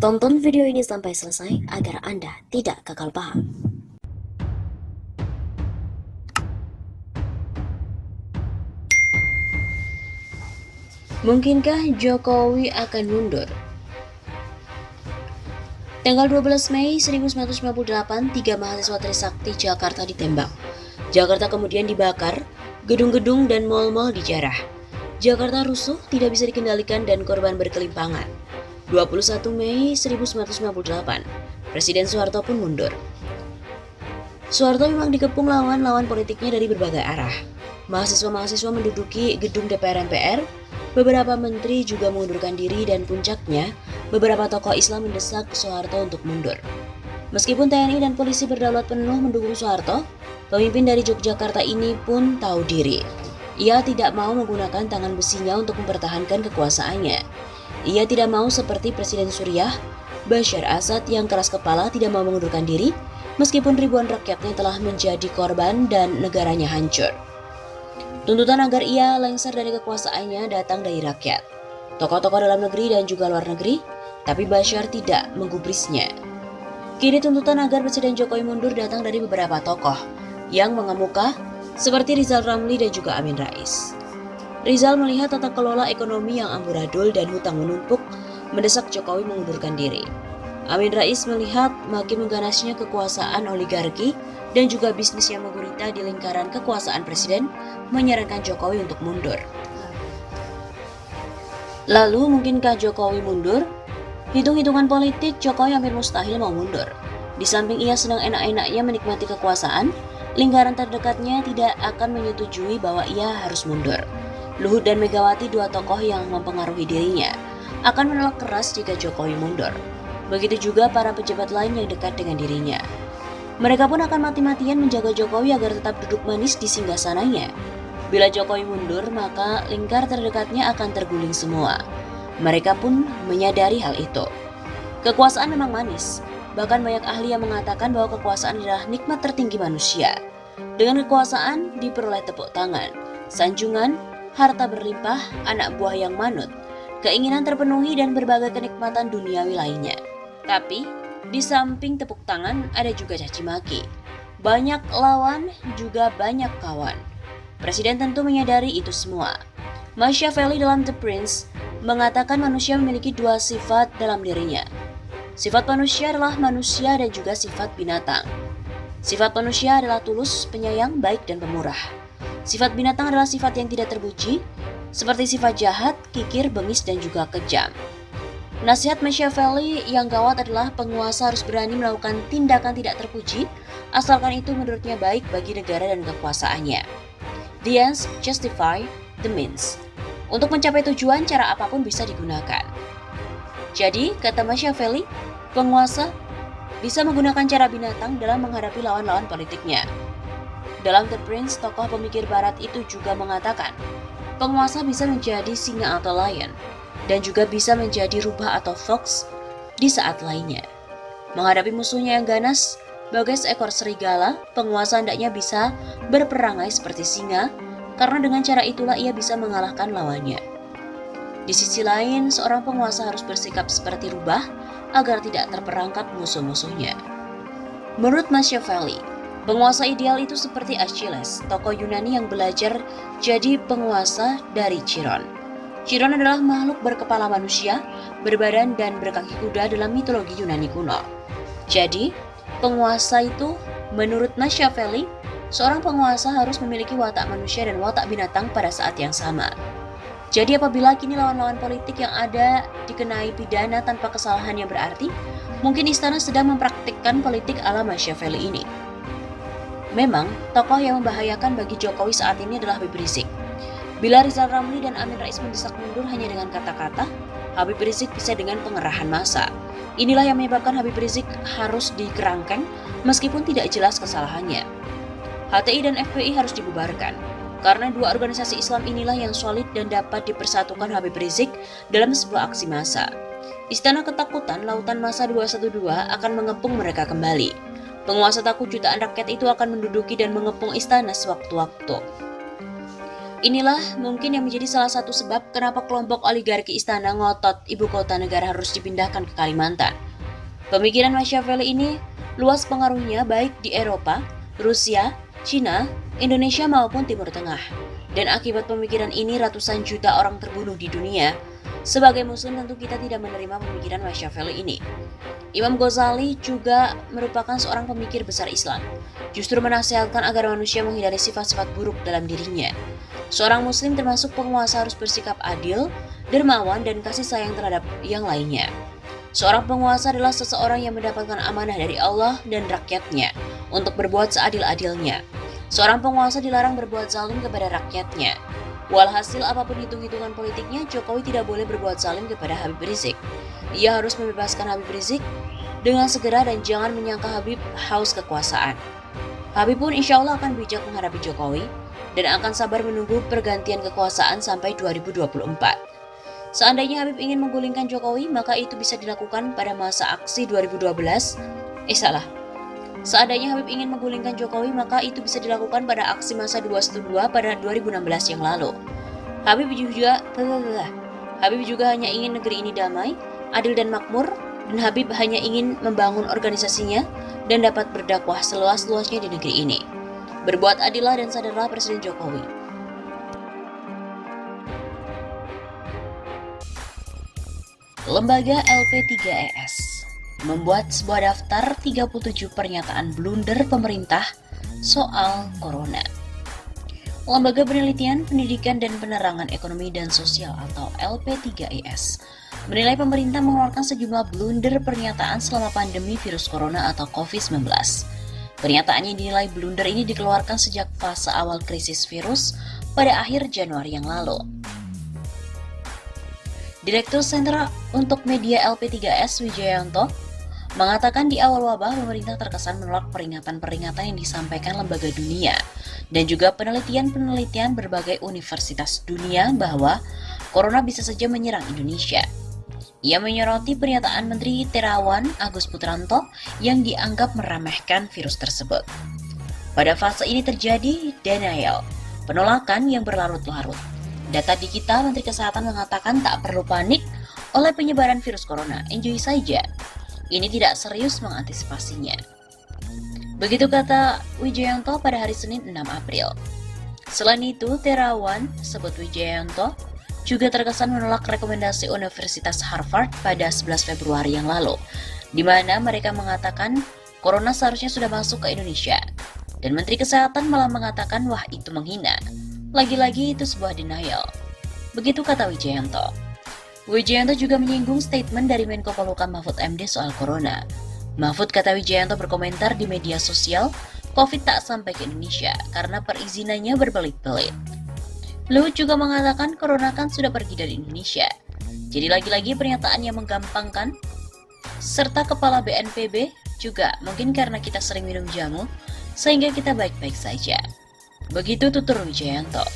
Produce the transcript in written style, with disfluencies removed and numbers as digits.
Tonton video ini sampai selesai agar Anda tidak gagal paham. Mungkinkah Jokowi akan mundur? Tanggal 12 Mei 1998, 3 mahasiswa Trisakti Jakarta ditembak. Jakarta kemudian dibakar, gedung-gedung dan mal-mal dijarah. Jakarta rusuh, tidak bisa dikendalikan dan korban berkelimpangan. 21 Mei 1998, Presiden Soeharto pun mundur. Soeharto memang dikepung lawan-lawan politiknya dari berbagai arah. Mahasiswa-mahasiswa menduduki gedung DPR MPR, beberapa menteri juga mengundurkan diri dan puncaknya, beberapa tokoh Islam mendesak Soeharto untuk mundur. Meskipun TNI dan polisi berdaulat penuh mendukung Soeharto, pemimpin dari Yogyakarta ini pun tahu diri. Ia tidak mau menggunakan tangan besinya untuk mempertahankan kekuasaannya. Ia tidak mau seperti Presiden Suriah, Bashar Assad yang keras kepala tidak mau mengundurkan diri, meskipun ribuan rakyatnya telah menjadi korban dan negaranya hancur. Tuntutan agar ia lengser dari kekuasaannya datang dari rakyat, tokoh-tokoh dalam negeri dan juga luar negeri, tapi Bashar tidak menggubrisnya. Kini tuntutan agar Presiden Jokowi mundur datang dari beberapa tokoh yang mengemuka seperti Rizal Ramli dan juga Amin Rais. Rizal melihat tata kelola ekonomi yang amburadul dan hutang menumpuk mendesak Jokowi mengundurkan diri. Amin Rais melihat makin mengganasnya kekuasaan oligarki dan juga bisnis yang menggurita di lingkaran kekuasaan presiden menyarankan Jokowi untuk mundur. Lalu mungkinkah Jokowi mundur? Hitung-hitungan politik, Jokowi hampir mustahil mau mundur. Di samping ia sedang enak-enaknya menikmati kekuasaan, lingkaran terdekatnya tidak akan menyetujui bahwa ia harus mundur. Luhut dan Megawati, dua tokoh yang mempengaruhi dirinya, akan menolak keras jika Jokowi mundur. Begitu juga para pejabat lain yang dekat dengan dirinya. Mereka pun akan mati-matian menjaga Jokowi agar tetap duduk manis di singgasananya. Bila Jokowi mundur, maka lingkar terdekatnya akan terguling semua. Mereka pun menyadari hal itu. Kekuasaan memang manis. Bahkan banyak ahli yang mengatakan bahwa kekuasaan adalah nikmat tertinggi manusia. Dengan kekuasaan diperoleh tepuk tangan, sanjungan, harta berlimpah, anak buah yang manut, keinginan terpenuhi dan berbagai kenikmatan duniawi lainnya. Tapi, di samping tepuk tangan ada juga caci maki. Banyak lawan juga banyak kawan. Presiden tentu menyadari itu semua. Machiavelli dalam The Prince mengatakan manusia memiliki dua sifat dalam dirinya. Sifat manusia adalah manusia dan juga sifat binatang. Sifat manusia adalah tulus, penyayang, baik, dan pemurah. Sifat binatang adalah sifat yang tidak terpuji, seperti sifat jahat, kikir, bengis, dan juga kejam. Nasihat Machiavelli yang gawat adalah penguasa harus berani melakukan tindakan tidak terpuji, asalkan itu menurutnya baik bagi negara dan kekuasaannya. The ends justify the means. Untuk mencapai tujuan, cara apapun bisa digunakan. Jadi, kata Machiavelli, penguasa bisa menggunakan cara binatang dalam menghadapi lawan-lawan politiknya. Dalam The Prince, tokoh pemikir barat itu juga mengatakan, penguasa bisa menjadi singa atau lion, dan juga bisa menjadi rubah atau fox di saat lainnya. Menghadapi musuhnya yang ganas, bagai seekor serigala, penguasa hendaknya bisa berperangai seperti singa, karena dengan cara itulah ia bisa mengalahkan lawannya. Di sisi lain, seorang penguasa harus bersikap seperti rubah agar tidak terperangkap musuh-musuhnya. Menurut Machiavelli, penguasa ideal itu seperti Achilles, tokoh Yunani yang belajar jadi penguasa dari Chiron. Chiron adalah makhluk berkepala manusia, berbadan dan berkaki kuda dalam mitologi Yunani kuno. Jadi, penguasa itu, menurut Machiavelli, seorang penguasa harus memiliki watak manusia dan watak binatang pada saat yang sama. Jadi apabila kini lawan-lawan politik yang ada dikenai pidana tanpa kesalahan yang berarti, mungkin istana sedang mempraktikkan politik ala Machiavelli ini. Memang, tokoh yang membahayakan bagi Jokowi saat ini adalah Habib Rizik. Bila Rizal Ramli dan Amin Rais mendesak mundur hanya dengan kata-kata, Habib Rizik bisa dengan pengerahan massa. Inilah yang menyebabkan Habib Rizik harus dikerangkeng meskipun tidak jelas kesalahannya. HTI dan FPI harus dibubarkan, karena dua organisasi Islam inilah yang solid dan dapat dipersatukan Habib Rizik dalam sebuah aksi massa. Istana ketakutan lautan massa 212 akan mengepung mereka kembali. Penguasa takut jutaan rakyat itu akan menduduki dan mengepung istana sewaktu-waktu. Inilah mungkin yang menjadi salah satu sebab kenapa kelompok oligarki istana ngotot ibu kota negara harus dipindahkan ke Kalimantan. Pemikiran Machiavelli ini luas pengaruhnya baik di Eropa, Rusia, Cina, Indonesia maupun Timur Tengah. Dan akibat pemikiran ini ratusan juta orang terbunuh di dunia. Sebagai muslim tentu kita tidak menerima pemikiran Machiavelli ini. Imam Ghazali juga merupakan seorang pemikir besar Islam. Justru menasihatkan agar manusia menghindari sifat-sifat buruk dalam dirinya. Seorang muslim termasuk penguasa harus bersikap adil, dermawan, dan kasih sayang terhadap yang lainnya. Seorang penguasa adalah seseorang yang mendapatkan amanah dari Allah dan rakyatnya untuk berbuat seadil-adilnya. Seorang penguasa dilarang berbuat zalim kepada rakyatnya. Walhasil apapun hitung-hitungan politiknya, Jokowi tidak boleh berbuat zalim kepada Habib Rizik. Ia harus membebaskan Habib Rizik dengan segera dan jangan menyangka Habib haus kekuasaan. Habib pun insya Allah akan bijak menghadapi Jokowi dan akan sabar menunggu pergantian kekuasaan sampai 2024. Seandainya Habib ingin menggulingkan Jokowi, maka itu bisa dilakukan pada masa aksi 2012. Seandainya Habib ingin menggulingkan Jokowi, maka itu bisa dilakukan pada aksi masa 212 pada 2016 yang lalu. Habib juga hanya ingin negeri ini damai, adil dan makmur, dan Habib hanya ingin membangun organisasinya dan dapat berdakwah seluas-luasnya di negeri ini. Berbuat adillah dan sadarlah Presiden Jokowi. Lembaga LP3ES membuat sebuah daftar 37 pernyataan blunder pemerintah soal corona. Lembaga Penelitian, Pendidikan, dan Penerangan Ekonomi dan Sosial atau LP3ES menilai pemerintah mengeluarkan sejumlah blunder pernyataan selama pandemi virus corona atau COVID-19. Pernyataannya dinilai blunder ini dikeluarkan sejak fase awal krisis virus pada akhir Januari yang lalu. Direktur Sentra untuk Media LP3S Wijayanto mengatakan di awal wabah pemerintah terkesan menolak peringatan-peringatan yang disampaikan lembaga dunia dan juga penelitian-penelitian berbagai universitas dunia bahwa corona bisa saja menyerang Indonesia. Ia menyoroti pernyataan Menteri Terawan Agus Putranto yang dianggap meremehkan virus tersebut. Pada fase ini terjadi denial, penolakan yang berlarut-larut. Data di kita, Menteri Kesehatan mengatakan tak perlu panik oleh penyebaran virus corona, enjoy saja. Ini tidak serius mengantisipasinya. Begitu kata Wijayanto pada hari Senin 6 April. Selain itu, Terawan sebut Wijayanto juga terkesan menolak rekomendasi Universitas Harvard pada 11 Februari yang lalu, di mana mereka mengatakan corona seharusnya sudah masuk ke Indonesia. Dan Menteri Kesehatan malah mengatakan wah itu menghina. Lagi-lagi itu sebuah denial. Begitu kata Wijayanto. Wijayanto juga menyinggung statement dari Menko Polhukam Mahfud MD soal corona. Mahfud, kata Wijayanto, berkomentar di media sosial, COVID tak sampai ke Indonesia karena perizinannya berbelit-belit. Luhut juga mengatakan corona kan sudah pergi dari Indonesia. Jadi lagi-lagi pernyataan yang menggampangkan. Serta Kepala BNPB juga mungkin karena kita sering minum jamu, sehingga kita baik-baik saja. Begitu tutur Wijayanto.